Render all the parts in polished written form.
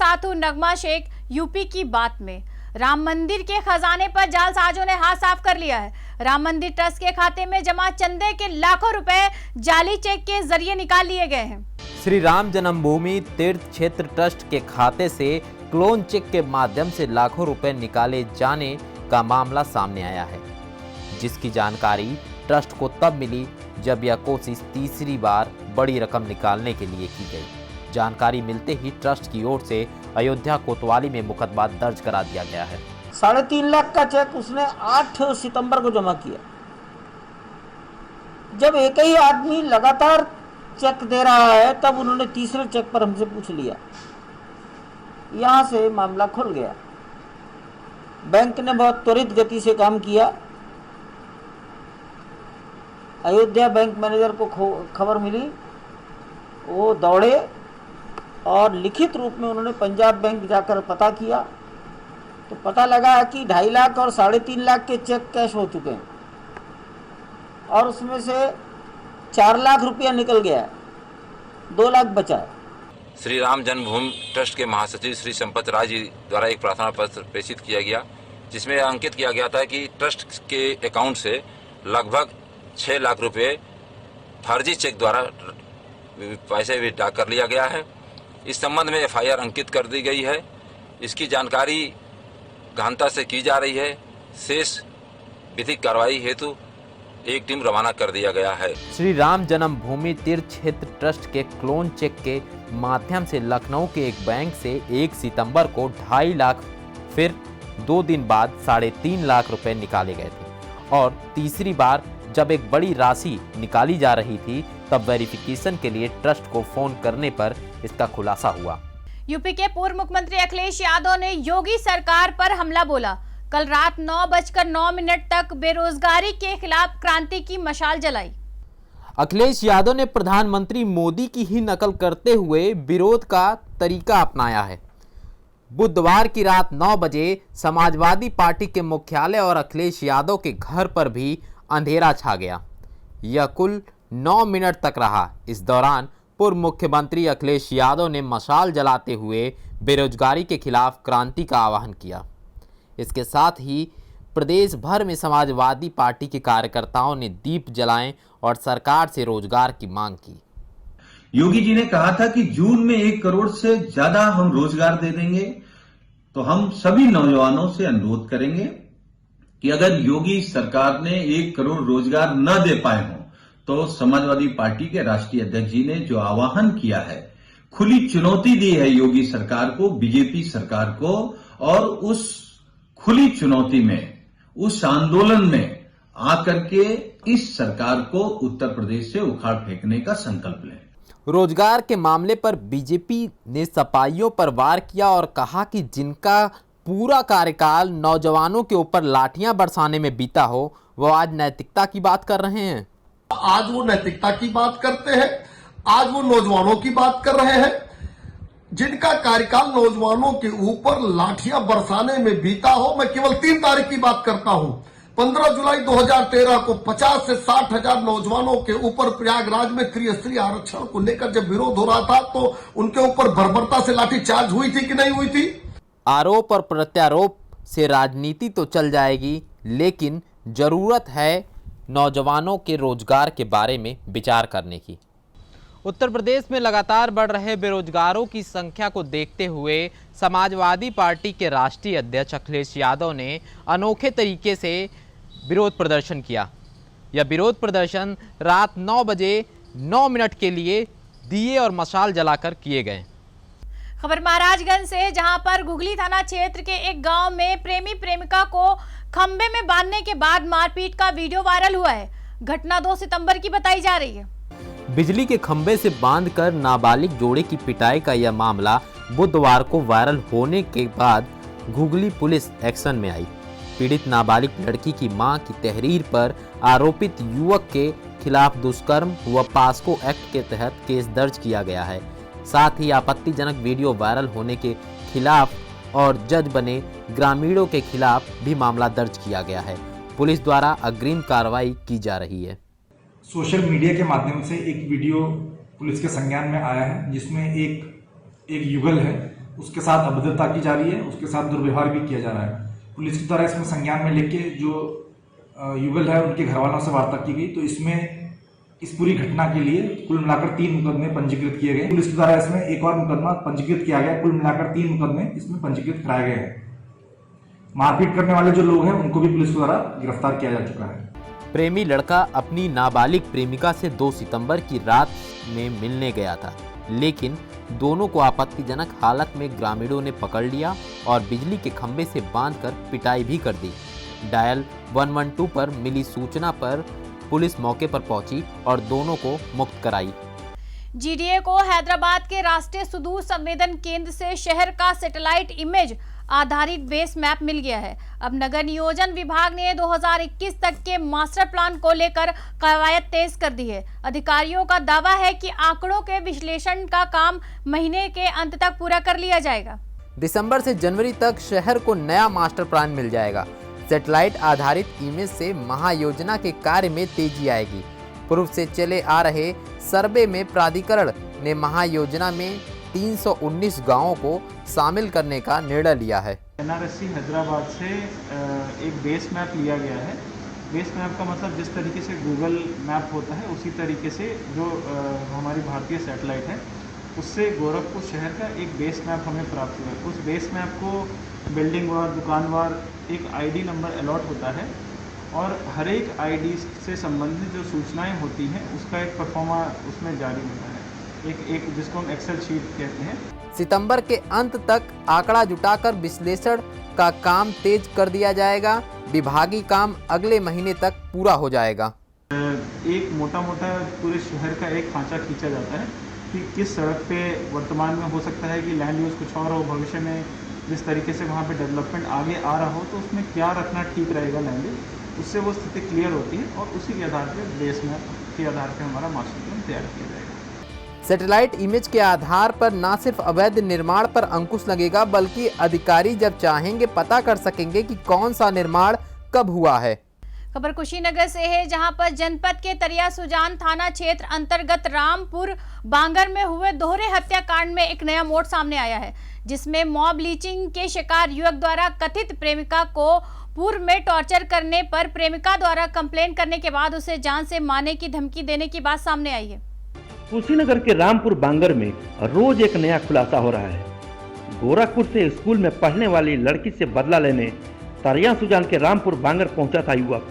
साथ हूं नगमा शेख। यूपी की बात में राम मंदिर के खजाने पर जालसाजों ने हाथ साफ कर लिया है। राम मंदिर ट्रस्ट के खाते में जमा चंदे के लाखों रुपए जाली चेक के जरिए निकाल लिए गए हैं। श्री राम जन्मभूमि तीर्थ क्षेत्र ट्रस्ट के खाते से क्लोन चेक के माध्यम से लाखों रुपए निकाले जाने का मामला सामने आया है, जिसकी जानकारी ट्रस्ट को तब मिली जब यह कोशिश तीसरी बार बड़ी रकम निकालने के लिए की गई। जानकारी मिलते ही ट्रस्ट की ओर से अयोध्या कोतवाली में मुकदमा दर्ज करा दिया गया है। 3.5 लाख का चेक उसने 8 सितंबर को जमा किया। जब एक ही आदमी लगातार चेक दे रहा है तब उन्होंने तीसरे चेक पर हमसे पूछ लिया। यहां से मामला खुल गया। बैंक ने बहुत त्वरित गति से काम किया। अयोध्या बैंक मैनेजर को खबर मिली, वो दौड़े और लिखित रूप में उन्होंने पंजाब बैंक जाकर पता किया तो पता लगा कि 2.5 लाख और 3.5 लाख के चेक कैश हो चुके हैं और उसमें से 4 लाख रुपया निकल गया है, 2 लाख बचा है। श्री राम जन्मभूमि ट्रस्ट के महासचिव श्री संपत राय जी द्वारा एक प्रार्थना पत्र प्रेषित किया गया, जिसमें अंकित किया गया था कि ट्रस्ट के अकाउंट से लगभग 6 लाख रुपए फर्जी चेक द्वारा पैसे विड्रॉ कर लिया गया है। इस संबंध में एफआईआर अंकित कर दी गई है। इसकी जानकारी गहनता से की जा रही है। शेष विधिक कार्रवाई हेतु एक टीम रवाना कर दिया गया है। श्री राम जन्मभूमि तीर्थ क्षेत्र ट्रस्ट के क्लोन चेक के माध्यम से लखनऊ के एक बैंक से 1 सितंबर को 2.5 लाख, फिर 2 दिन बाद 3.5 लाख रुपए निकाले गए थे और तीसरी बार जब एक बड़ी राशि निकाली जा रही थी तब वेरिफिकेशन के लिए ट्रस्ट को फोन करने पर इसका खुलासा हुआ। यूपी के पूर्व मुख्यमंत्री अखिलेश यादव ने योगी सरकार पर हमला बोला। कल रात 9:09 तक बेरोजगारी के खिलाफ क्रांति की मशाल जलाई। अखिलेश यादव ने प्रधानमंत्री मोदी की ही नकल करते हुए विरोध का तरीका अपनाया है। बुधवार की रात 9 बजे समाजवादी पार्टी के मुख्यालय और अखिलेश यादव के घर पर भी अंधेरा छा गया। यह कुल 9 मिनट तक रहा। इस दौरान पूर्व मुख्यमंत्री अखिलेश यादव ने मशाल जलाते हुए बेरोजगारी के खिलाफ क्रांति का आह्वान किया। इसके साथ ही प्रदेश भर में समाजवादी पार्टी के कार्यकर्ताओं ने दीप जलाएं और सरकार से रोजगार की मांग की। योगी जी ने कहा था कि जून में 1 करोड़ से ज्यादा हम रोजगार दे देंगे, तो हम सभी नौजवानों से अनुरोध करेंगे कि अगर योगी सरकार ने 1 करोड़ रोजगार न दे पाए हों तो समाजवादी पार्टी के राष्ट्रीय अध्यक्ष जी ने जो आह्वान किया है, खुली चुनौती दी है योगी सरकार को, बीजेपी सरकार को, और उस खुली चुनौती में, उस आंदोलन में आकर के इस सरकार को उत्तर प्रदेश से उखाड़ फेंकने का संकल्प लें। रोजगार के मामले पर बीजेपी ने सपाइयों पर वार किया और कहा कि जिनका पूरा कार्यकाल नौजवानों के ऊपर लाठियां बरसाने में बीता हो, वो आज नैतिकता की बात कर रहे हैं। आज वो नैतिकता की बात करते हैं, आज वो नौजवानों की बात कर रहे हैं। जिनका कार्यकाल नौजवानों के ऊपर लाठियां बरसाने में बीता हो, मैं केवल 3 तारीख की बात करता हूं। 15 जुलाई 2013 को 50 से 60 हजार नौजवानों के ऊपर प्रयागराज में त्रिस्तरीय आरक्षण को लेकर जब विरोध हो रहा था तो उनके ऊपर बर्बरता से लाठीचार्ज हुई थी कि नहीं हुई थी? आरोप और प्रत्यारोप से राजनीति तो चल जाएगी, लेकिन जरूरत है नौजवानों के रोजगार के बारे में विचार करने की। उत्तर प्रदेश में लगातार बढ़ रहे बेरोजगारों की संख्या को देखते हुए समाजवादी पार्टी के राष्ट्रीय अध्यक्ष अखिलेश यादव ने अनोखे तरीके से विरोध प्रदर्शन किया। यह विरोध प्रदर्शन रात 9 बजे 9 मिनट के लिए दिए और मशाल जलाकर किए गए। खबर महाराजगंज से, जहां पर गुगली थाना क्षेत्र के एक गांव में प्रेमी प्रेमिका को खंबे में बांधने के बाद मारपीट का वीडियो वायरल हुआ है। घटना 2 सितंबर की बताई जा रही है। बिजली के खंबे से बांधकर नाबालिग जोड़े की पिटाई का यह मामला बुधवार को वायरल होने के बाद गुगली पुलिस एक्शन में आई। पीड़ित नाबालिग लड़की की मां की तहरीर पर आरोपित युवक के खिलाफ दुष्कर्म व पास्को एक्ट के तहत केस दर्ज किया गया है। साथ ही आपत्तिजनक वीडियो वायरल होने के खिलाफ और जज बने ग्रामीणों के खिलाफ भी मामला दर्ज किया गया है। पुलिस द्वारा अग्रिम कार्रवाई की जा रही है। सोशल मीडिया के माध्यम से एक वीडियो पुलिस के संज्ञान में आया है, जिसमें एक युगल है उसके साथ अभद्रता की जा रही है, उसके साथ दुर्व्यवहार भी किया जा रहा है। पुलिस के द्वारा इसमें संज्ञान में लेके जो युगल है उनके घर वालों से वार्ता की गई, तो इसमें इस पूरी घटना के लिए कुल मिलाकर 3 मुकदमे पंजीकृत किए गए। पुलिस के द्वारा इसमें एक और मुकदमा पंजीकृत किया गया। कुल मिलाकर 3 मुकदमे इसमें पंजीकृत कराए गए हैं। मारपीट करने वाले जो लोग हैं उनको भी पुलिस द्वारा गिरफ्तार किया जा चुका है। प्रेमी लड़का अपनी नाबालिग प्रेमिका से 2 सितंबर की रात में मिलने गया था, लेकिन दोनों को आपत्तिजनक हालत में ग्रामीणों ने पकड़ लिया और बिजली के खंभे से बांधकर पिटाई भी कर दी। डायल 112 पर मिली सूचना पर पुलिस मौके पर पहुंची और दोनों को मुक्त कराई। जीडीए को हैदराबाद के राष्ट्रीय सुदूर संवेदन केंद्र से शहर का सैटेलाइट इमेज आधारित बेस मैप मिल गया है। अब नगर नियोजन विभाग ने 2021 तक के मास्टर प्लान को लेकर कवायद तेज कर दी है। अधिकारियों का दावा है कि आंकड़ों के विश्लेषण का काम महीने के अंत तक पूरा कर लिया जाएगा। दिसंबर से जनवरी तक शहर को नया मास्टर प्लान मिल जाएगा। सैटेलाइट आधारित इमेज से महायोजना के कार्य में तेजी आएगी। पूर्व से चले आ रहे सर्वे में प्राधिकरण ने महायोजना में 319 गांवों को शामिल करने का निर्णय लिया है। एनआरएससी हैदराबाद से एक बेस मैप लिया गया है। बेस मैप का मतलब जिस तरीके से गूगल मैप होता है उसी तरीके से जो हमारी भारतीय सैटेलाइट है उससे गोरखपुर शहर का एक बेस मैप हमें प्राप्त हुआ है। उस बेस मैप को बिल्डिंग वार, दुकान वार एक आईडी नंबर अलॉट होता है और हर एक आईडी से संबंधित जो सूचनाएं होती हैं उसका एक परफॉर्मा उसमें जारी होता है, एक जिसको हम एक्सेल शीट कहते हैं। सितंबर के अंत तक आंकड़ा जुटाकर विश्लेषण का काम तेज कर दिया जाएगा। विभागीय काम अगले महीने तक पूरा हो जाएगा। एक मोटा पूरे शहर का एक खांचा खींचा जाता है कि किस सड़क पे वर्तमान में हो सकता है कि लैंड यूज कुछ और हो, भविष्य में जिस तरीके से वहाँ पे डेवलपमेंट आगे आ रहा हो तो उसमें क्या रखना ठीक रहेगा लैंड यूज, उससे वो स्थिति क्लियर होती है और उसी के आधार पर बेस मैप के आधार पर हमारा मास्टर प्लान तैयार किया जाएगा। सैटेलाइट इमेज के आधार पर न सिर्फ अवैध निर्माण पर अंकुश लगेगा, बल्कि अधिकारी जब चाहेंगे पता कर सकेंगे कि कौन सा निर्माण कब हुआ है। खबर कुशीनगर से है, जहां पर जनपद के तरिया सुजान थाना क्षेत्र अंतर्गत रामपुर बांगर में हुए दोहरे हत्याकांड में एक नया मोड़ सामने आया है, जिसमें मॉब लिंचिंग के शिकार युवक द्वारा कथित प्रेमिका को पूर्व में टॉर्चर करने पर प्रेमिका द्वारा कंप्लेन करने के बाद उसे जान से मारने की धमकी देने की बात सामने आई है। कुशीनगर के रामपुर बांगर में रोज एक नया खुलासा हो रहा है। गोरखपुर से स्कूल में पढ़ने वाली लड़की से बदला लेने तरिया सुजान के रामपुर बांगर पहुंचा था युवक।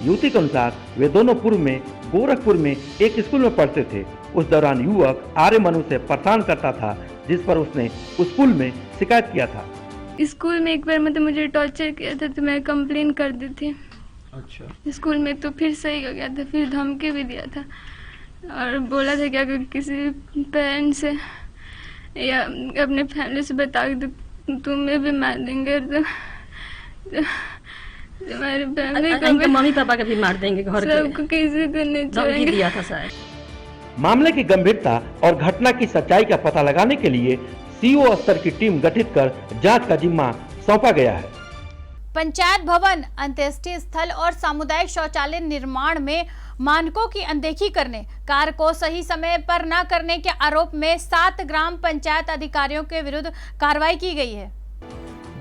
युवती के अनुसार वे दोनों पूर्व में गोरखपुर में एक स्कूल में पढ़ते थे। उस दौरान युवक आर्य मनु से परेशान करता था, जिस पर उसने उस स्कूल में शिकायत किया था। स्कूल में एक बार मतलब मुझे टॉर्चर किया था तो मैं कंप्लेन कर दी थी। अच्छा। स्कूल में तो फिर सही हो गया था, फिर धमकी भी दिया था और बोला था कि अगर किसी पेरेंट्स से या अपने फैमिली से बता के तुम्हें भी मार देंगे तो तुम्हारे फैमिली मम्मी पापा के भी मार देंगे, घर के सबको किसी को नहीं छोड़ेंगे। दिया था शायद। मामले की गंभीरता और घटना की सच्चाई का पता लगाने के लिए सीओ स्तर की टीम गठित कर जांच का जिम्मा सौंपा गया है। पंचायत भवन, अंत्येष्टि स्थल और सामुदायिक शौचालय निर्माण में मानकों की अनदेखी करने, कार्य को सही समय पर न करने के आरोप में 7 ग्राम पंचायत अधिकारियों के विरुद्ध कार्रवाई की गई है।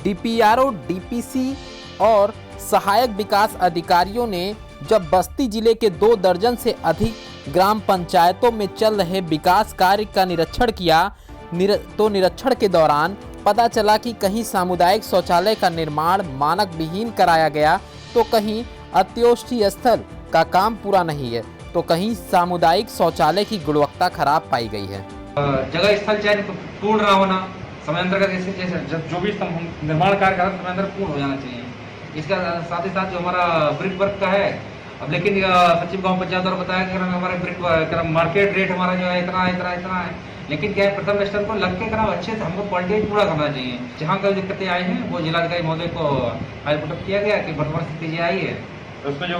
डीपीआरओ, डीपीसी और सहायक विकास अधिकारियों ने जब बस्ती जिले के 2 दर्जन से अधिक ग्राम पंचायतों में चल रहे विकास कार्य का निरीक्षण किया तो निरीक्षण के दौरान पता चला कि कहीं सामुदायिक शौचालय का निर्माण मानक विहीन कराया गया, तो कहीं अंत्योष्ठि स्थल का काम पूरा नहीं है, तो कहीं सामुदायिक शौचालय की गुणवत्ता खराब पाई गई है। जगह स्थल चयन पूर्ण ना होना, समयांतर का जैसे जो भी निर्माण कार्य का समयांतर पूर्ण हो जाना चाहिए। इसका साथ ही साथ जो हमारा ब्रिक वर्क का है, अब लेकिन सचिव गांव पंचायत द्वारा बताया कि हमारे ब्रिक मार्केट रेट हमारा जो है इतना है, लेकिन क्या है प्रथम स्तर को लग के अच्छे से हमको क्वालिटी पूरा करना चाहिए। जहाँ कभी दिक्कतें आई हैं वो जिलाधिकारी महोदय को फाइल पुटअप किया गया कि वर्तमान स्थिति आई है, उसको जो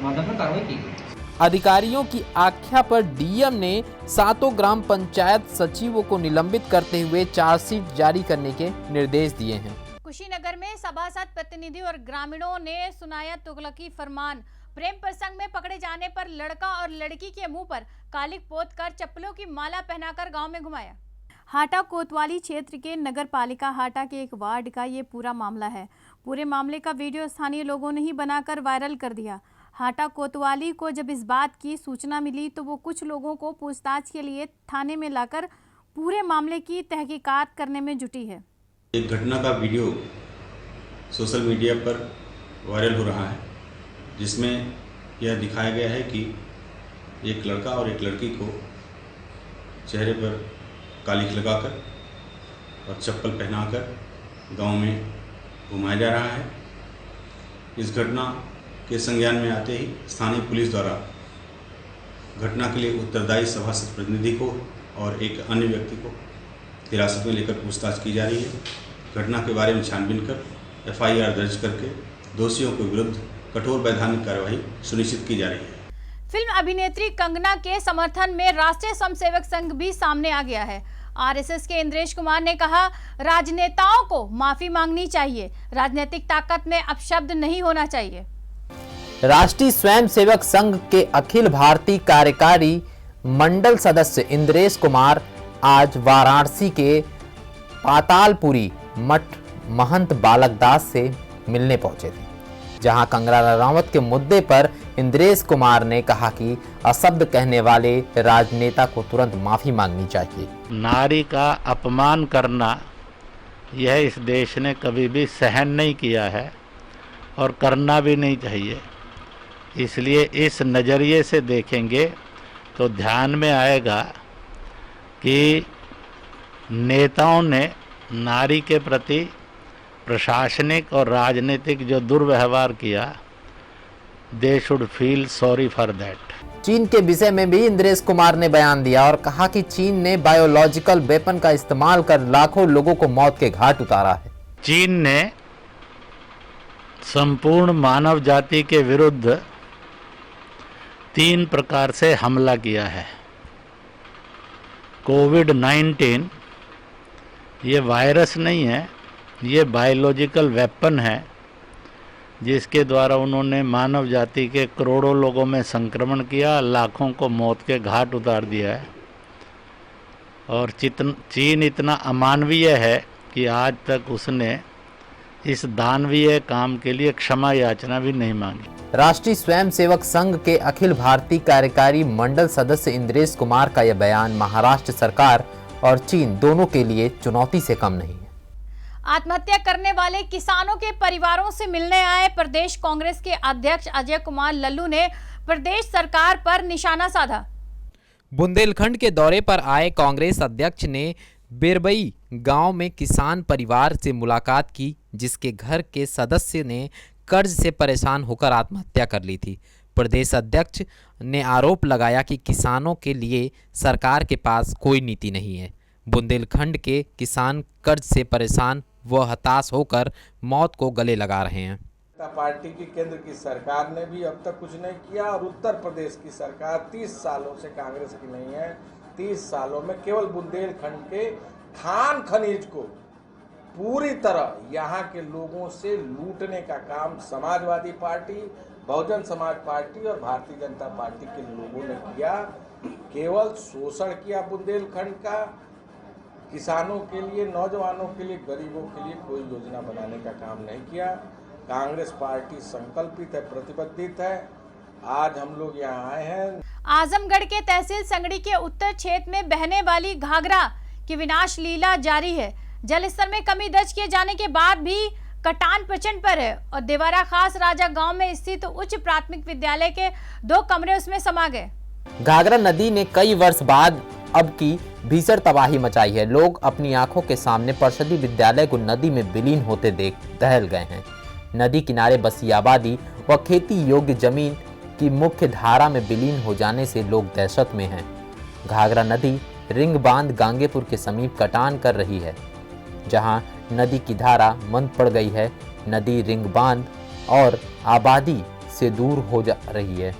माध्यम से कार्रवाई की गई। अधिकारियों की आख्या पर डीएम ने 7 ग्राम पंचायत सचिवों को निलंबित करते हुए चार्जशीट जारी करने के निर्देश दिए हैं। कुशीनगर में सभासद, प्रतिनिधि और ग्रामीणों ने सुनाया तुगलकी फरमान। प्रेम प्रसंग में पकड़े जाने पर लड़का और लड़की के मुंह पर कालिक पोत कर चप्पलों की माला पहनाकर गांव में घुमाया। हाटा कोतवाली क्षेत्र के नगर पालिका हाटा के एक वार्ड का ये पूरा मामला है। पूरे मामले का वीडियो स्थानीय लोगों ने ही बनाकर वायरल कर दिया। हाटा कोतवाली को जब इस बात की सूचना मिली तो वो कुछ लोगों को पूछताछ के लिए थाने में लाकर पूरे मामले की तहकीकात करने में जुटी है। एक घटना का वीडियो सोशल मीडिया पर वायरल हो रहा है, जिसमें यह दिखाया गया है कि एक लड़का और एक लड़की को चेहरे पर कालिख लगाकर और चप्पल पहनाकर गांव में घुमाया जा रहा है। इस घटना के संज्ञान में आते ही स्थानीय पुलिस द्वारा घटना के लिए उत्तरदायी सभासद प्रतिनिधि को और एक अन्य व्यक्ति को हिरासत में लेकर पूछताछ की जा रही है। घटना के बारे में छानबीन कर FIR दर्ज करके दोषियों के विरुद्ध कठोर वैधानिक कार्रवाई सुनिश्चित की जा रही है। फिल्म अभिनेत्री कंगना के समर्थन में राष्ट्रीय स्वयंसेवक संघ भी सामने आ गया है। RSS के इंद्रेश कुमार ने कहा, राजनेताओं को माफी मांगनी चाहिए, राजनीतिक ताकत में अपशब्द नहीं होना चाहिए। राष्ट्रीय स्वयंसेवक संघ के अखिल भारतीय कार्यकारी मंडल सदस्य इंद्रेश कुमार आज वाराणसी के पातालपुरी मठ महंत बालक दास से मिलने पहुंचे थे, जहां कंगना रनावत के मुद्दे पर इंद्रेश कुमार ने कहा कि अशब्द कहने वाले राजनेता को तुरंत माफी मांगनी चाहिए। नारी का अपमान करना यह इस देश ने कभी भी सहन नहीं किया है और करना भी नहीं चाहिए। इसलिए इस नज़रिए से देखेंगे तो ध्यान में आएगा कि नेताओं ने नारी के प्रति प्रशासनिक और राजनीतिक जो दुर्व्यवहार किया, they should feel sorry for that. चीन के विषय में भी इंद्रेश कुमार ने बयान दिया और कहा कि चीन ने बायोलॉजिकल वेपन का इस्तेमाल कर लाखों लोगों को मौत के घाट उतारा है। चीन ने संपूर्ण मानव जाति के विरुद्ध 3 प्रकार से हमला किया है। कोविड-19 ये वायरस नहीं है, ये बायोलॉजिकल वेपन है, जिसके द्वारा उन्होंने मानव जाति के करोड़ों लोगों में संक्रमण किया, लाखों को मौत के घाट उतार दिया है। और चीन इतना अमानवीय है कि आज तक उसने इस दानवीय काम के लिए क्षमा याचना भी नहीं मांगी। राष्ट्रीय स्वयंसेवक संघ के अखिल भारतीय कार्यकारी मंडल सदस्य इंद्रेश कुमार का यह बयान महाराष्ट्र सरकार और चीन दोनों के लिए चुनौती से कम नहीं है। आत्महत्या करने वाले किसानों के परिवारों से मिलने आए प्रदेश कांग्रेस के अध्यक्ष अजय कुमार लल्लू ने प्रदेश सरकार पर निशाना साधा। बुंदेलखंड के दौरे पर आए कांग्रेस अध्यक्ष ने बिरबई गांव में किसान परिवार से मुलाकात की, जिसके घर के सदस्य ने कर्ज से परेशान होकर आत्महत्या कर ली थी। प्रदेश अध्यक्ष ने आरोप लगाया कि किसानों के लिए सरकार के पास कोई नीति नहीं है। बुंदेलखंड के किसान कर्ज से परेशान व हताश होकर मौत को गले लगा रहे हैं। पार्टी की केंद्र की सरकार ने भी अब तक कुछ नहीं किया और उत्तर प्रदेश की सरकार 30 सालों से कांग्रेस की नहीं है। 30 सालों में केवल बुंदेलखंड के खान खनिज को पूरी तरह यहाँ के लोगों से लूटने का काम समाजवादी पार्टी, बहुजन समाज पार्टी और भारतीय जनता पार्टी के लोगों ने किया। केवल शोषण किया बुंदेलखंड का। किसानों के लिए, नौजवानों के लिए, गरीबों के लिए कोई योजना बनाने का काम नहीं किया। कांग्रेस पार्टी संकल्पित है, प्रतिबद्धित है। आज हम लोग यहाँ आए हैं। आजमगढ़ के तहसील संगड़ी के उत्तर क्षेत्र में बहने वाली घाघरा की विनाश लीला जारी है। जल स्तर में कमी दर्ज किए जाने के बाद भी कटान प्रचंड पर है और देवारा खास राजा गांव में स्थित उच्च प्राथमिक विद्यालय के 2 कमरे उसमें समा गए। घाघरा नदी ने कई वर्ष बाद अब की भीषण तबाही मचाई है। लोग अपनी आंखों के सामने परिषदी विद्यालय को नदी में विलीन होते देख दहल गए हैं। नदी किनारे बसी आबादी व खेती योग्य जमीन की मुख्य धारा में विलीन हो जाने से लोग दहशत में हैं। घाघरा नदी रिंग बांध गांगेपुर के समीप कटान कर रही है, जहां नदी की धारा मंद पड़ गई है। नदी रिंग बांध और आबादी से दूर हो जा रही है।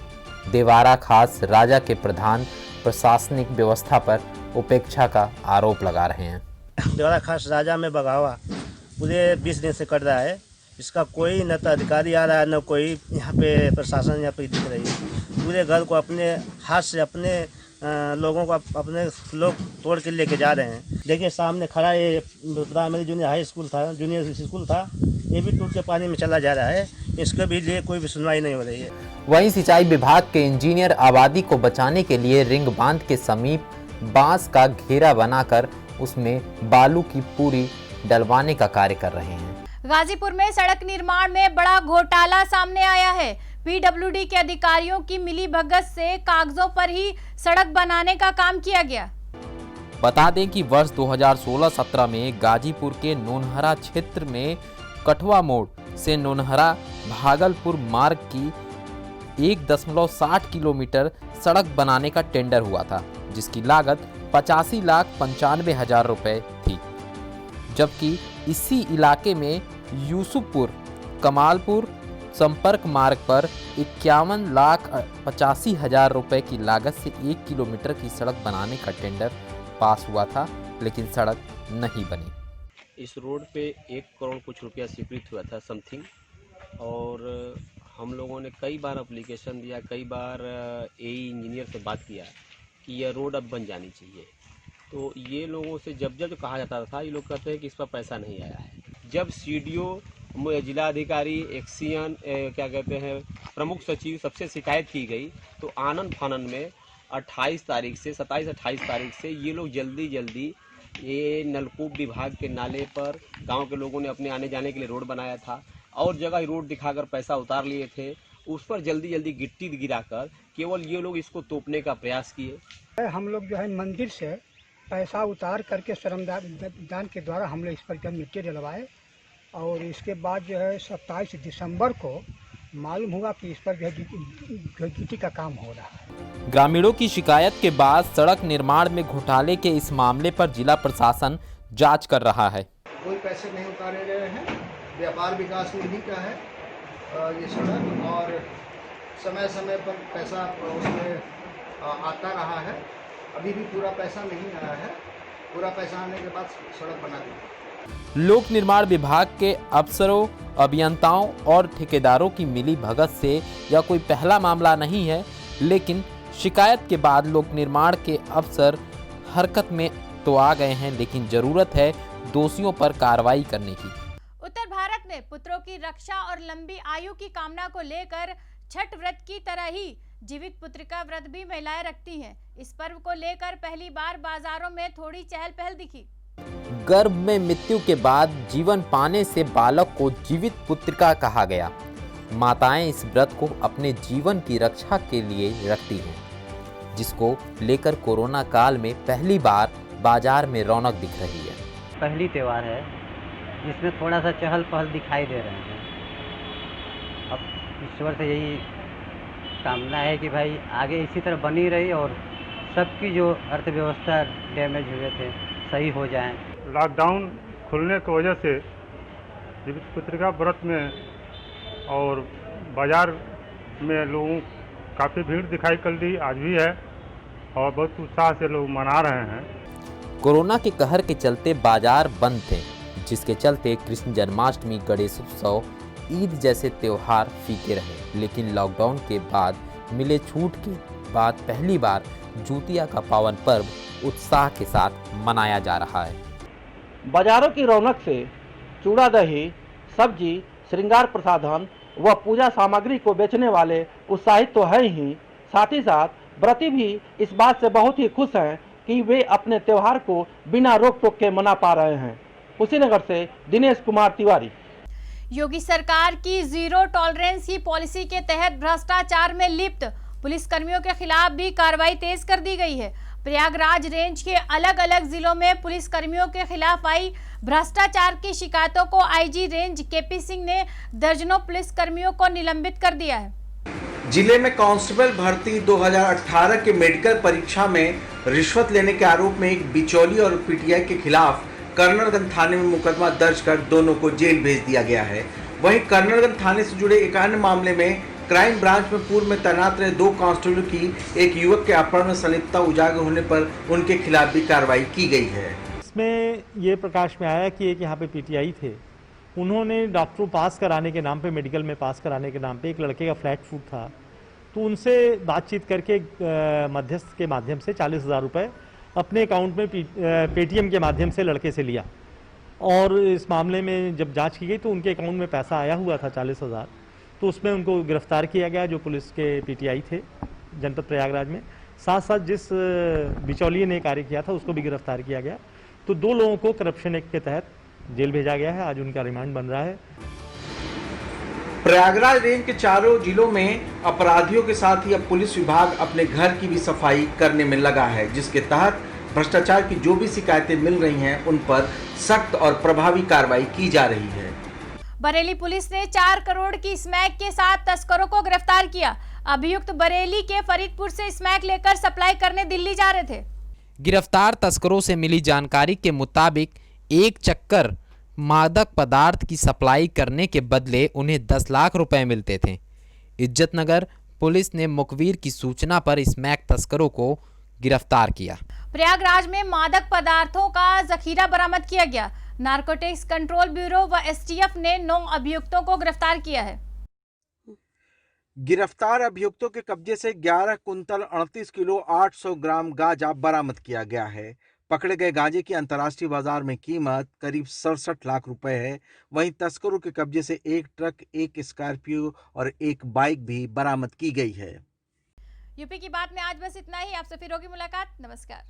देवारा खास राजा के प्रधान प्रशासनिक व्यवस्था पर उपेक्षा का आरोप लगा रहे हैं। देवारा खास राजा में बगावा पूरे 20 दिन से कर रहा है। इसका कोई न तो अधिकारी आ रहा है, न कोई यहाँ पे प्रशासन यहाँ पे दिख रही है। पूरे घर को अपने हाथ से, अपने लोगों को अपने लोग तोड़ के लेके जा रहे हैं। देखिए सामने खड़ा ये प्राइमरी जूनियर हाई स्कूल था, जूनियर स्कूल था, ये भी टूट के पानी में चला जा रहा है। इसके भी लिए कोई भी सुनवाई नहीं हो रही है। वहीं सिंचाई विभाग के इंजीनियर आबादी को बचाने के लिए रिंग बांध के समीप बांस का घेरा बनाकर उसमें बालू की पूरी डलवाने का कार्य कर रहे हैं। गाजीपुर में सड़क निर्माण में बड़ा घोटाला सामने आया है। पीडब्ल्यूडी के अधिकारियों की मिलीभगत से कागजों पर ही सड़क बनाने का काम किया गया। बता दें कि वर्ष 2016-17 में गाजीपुर के नोनहरा क्षेत्र में कठवा मोड़ से नोनहरा भागलपुर मार्ग की 1.60 किलोमीटर सड़क बनाने का टेंडर हुआ था, जिसकी लागत 85,95,000 रुपए थी। जबकि इसी इलाके में यूसुफपुर कमालपुर संपर्क मार्ग पर 51,85,000 रुपए की लागत से 1 किलोमीटर की सड़क बनाने का टेंडर पास हुआ था, लेकिन सड़क नहीं बनी। इस रोड पे 1 करोड़ कुछ रुपया स्वीकृत हुआ था समथिंग, और हम लोगों ने कई बार एप्लीकेशन दिया, कई बार एई इंजीनियर से बात किया कि यह रोड अब बन जानी चाहिए। तो ये लोगों से जब जब कहा जाता था, ये लोग कहते हैं कि इस पर पैसा नहीं आया है। जब सीडीओ, जिला अधिकारी, एक्सीएन, क्या कहते हैं, प्रमुख सचिव, सबसे शिकायत की गई, तो आनन फानन में 27-28 तारीख से ये लोग जल्दी ये नलकूप विभाग के नाले पर गांव के लोगों ने अपने आने जाने के लिए रोड बनाया था, और जगह रोड दिखाकर पैसा उतार लिए थे, उस पर जल्दी गिट्टी गिराकर केवल ये लोग इसको तोपने का प्रयास किए। हम लोग जो है मंदिर से पैसा उतार करके श्रमदान के द्वारा हम लोग इस पर मिट्टी डलवाए, और इसके बाद जो है 27 दिसंबर को मालूम हुआ कि इस पर जो है गिट्टी का काम हो रहा है। ग्रामीणों की शिकायत के बाद सड़क निर्माण में घोटाले के इस मामले पर जिला प्रशासन जांच कर रहा है। कोई पैसे नहीं उतारे गए हैं, व्यापार विकास निधि का है ये सड़क, और समय समय पर पैसा उसमें आता रहा है। अभी भी पूरा पैसा नहीं आया है, पूरा पैसा आने के बाद सड़क बना दी। लोक निर्माण विभाग के अफसरों, अभियंताओं और ठेकेदारों की मिली भगत से यह कोई पहला मामला नहीं है, लेकिन शिकायत के बाद लोक निर्माण के अफसर हरकत में तो आ गए हैं, लेकिन जरूरत है दोषियों पर कार्रवाई करने की। उत्तर भारत में पुत्रों की रक्षा और लंबी आयु की कामना को लेकर छठ व्रत की तरह ही जीवित पुत्र का व्रत भी महिलाएं रखती हैं। इस पर्व को लेकर पहली बार बाजारों में थोड़ी चहल पहल दिखी। गर्भ में मृत्यु के बाद जीवन पाने से बालक को जीवित पुत्रिका कहा गया। माताएं इस व्रत को अपने जीवन की रक्षा के लिए रखती हैं, जिसको लेकर कोरोना काल में पहली बार बाजार में रौनक दिख रही है। पहली त्योहार है जिसमें थोड़ा सा चहल पहल दिखाई दे रहे हैं। अब ईश्वर से यही कामना है कि भाई आगे इसी तरह बनी रही और सबकी जो अर्थव्यवस्था डैमेज हुए थे सही हो जाएं। लॉकडाउन खुलने की वजह से जीवित पुत्रिका व्रत में और बाजार में लोगों काफ़ी भीड़ दिखाई कर दी, आज भी है, और बहुत उत्साह से लोग मना रहे हैं। कोरोना के कहर के चलते बाजार बंद थे, जिसके चलते कृष्ण जन्माष्टमी, गणेश उत्सव, ईद जैसे त्योहार फीके रहे। लेकिन लॉकडाउन के बाद मिले छूट के बाद पहली बार जूतिया का पावन पर्व उत्साह के साथ मनाया जा रहा है। बाजारों की रौनक से चूड़ा दही, सब्जी, श्रृंगार प्रसाधन व पूजा सामग्री को बेचने वाले उत्साहित तो है ही, साथ ही साथ व्रती भी इस बात से बहुत ही खुश हैं कि वे अपने त्योहार को बिना रोक टोक के मना पा रहे हैं। कुशीनगर से दिनेश कुमार तिवारी। योगी सरकार की जीरो टॉलरेंस की पॉलिसी के तहत भ्रष्टाचार में लिप्त पुलिसकर्मियों के खिलाफ भी कार्रवाई तेज कर दी गई है। प्रयागराज रेंज के अलग अलग जिलों में पुलिसकर्मियों के खिलाफ आई भ्रष्टाचार की शिकायतों को आईजी रेंज केपी सिंह ने दर्जनों पुलिसकर्मियों को निलंबित कर दिया है। जिले में कांस्टेबल भर्ती 2018 के मेडिकल परीक्षा में रिश्वत लेने के आरोप में एक बिचौली और पीटीआई के खिलाफ कर्नलगंज थाने में मुकदमा दर्ज कर दोनों को जेल भेज दिया गया है। वहीं कर्नलगंज थाने से जुड़े एक अन्य मामले में क्राइम ब्रांच में पूर्व में तैनात रहे 2 कांस्टेबलों की एक युवक के अपहरण में संलिप्तता उजागर होने पर उनके खिलाफ भी कार्रवाई की गई है। इसमें ये प्रकाश में आया कि एक यहाँ पे पीटीआई थे, उन्होंने डॉक्टरों पास कराने के नाम पे, मेडिकल में पास कराने के नाम पे एक लड़के का फ्लैट फूट था, तो उनसे बातचीत करके मध्यस्थ के माध्यम से 40,000 रुपये अपने अकाउंट में पेटीएम के माध्यम से लड़के से लिया। और इस मामले में जब जांच की गई तो उनके अकाउंट में पैसा आया हुआ था 40,000, तो उसमें उनको गिरफ्तार किया गया, जो पुलिस के पीटीआई थे जनपद प्रयागराज में। साथ साथ जिस बिचौलिए ने कार्य किया था उसको भी गिरफ्तार किया गया। तो 2 लोगों को करप्शन एक्ट के तहत जेल भेजा गया है। आज उनका रिमांड बन रहा है। प्रयागराज रेंज के चारों जिलों में अपराधियों के साथ ही अब पुलिस विभाग अपने घर की भी सफाई करने में लगा है, जिसके तहत भ्रष्टाचार की जो भी शिकायतें मिल रही हैं उन पर सख्त और प्रभावी कार्रवाई की जा रही है। बरेली पुलिस ने 4 करोड़ की स्मैक के साथ तस्करों को गिरफ्तार किया। अभियुक्त बरेली के फरीदपुर से स्मैक लेकर सप्लाई करने दिल्ली जा रहे थे। गिरफ्तार तस्करों से मिली जानकारी के मुताबिक एक चक्कर मादक पदार्थ की सप्लाई करने के बदले उन्हें 10 लाख रुपए मिलते थे। इज्जतनगर पुलिस ने मुखबिर की सूचना पर स्मैक तस्करों को गिरफ्तार किया। प्रयागराज में मादक पदार्थों का जखीरा बरामद किया गया। नारकोटिक्स कंट्रोल ब्यूरो व एसटीएफ ने 9 अभियुक्तों को गिरफ्तार किया है। गिरफ्तार अभियुक्तों के कब्जे से 11 कुंतल 38 किलो 800 ग्राम गांजा बरामद किया गया है। पकड़े गए गांजे की अंतर्राष्ट्रीय बाजार में कीमत करीब 67 लाख रुपए है। वहीं तस्करों के कब्जे से एक ट्रक, एक स्कॉर्पियो और एक बाइक भी बरामद की गई है। यूपी की बात में आज बस इतना ही। आपसे फिर होगी मुलाकात। नमस्कार।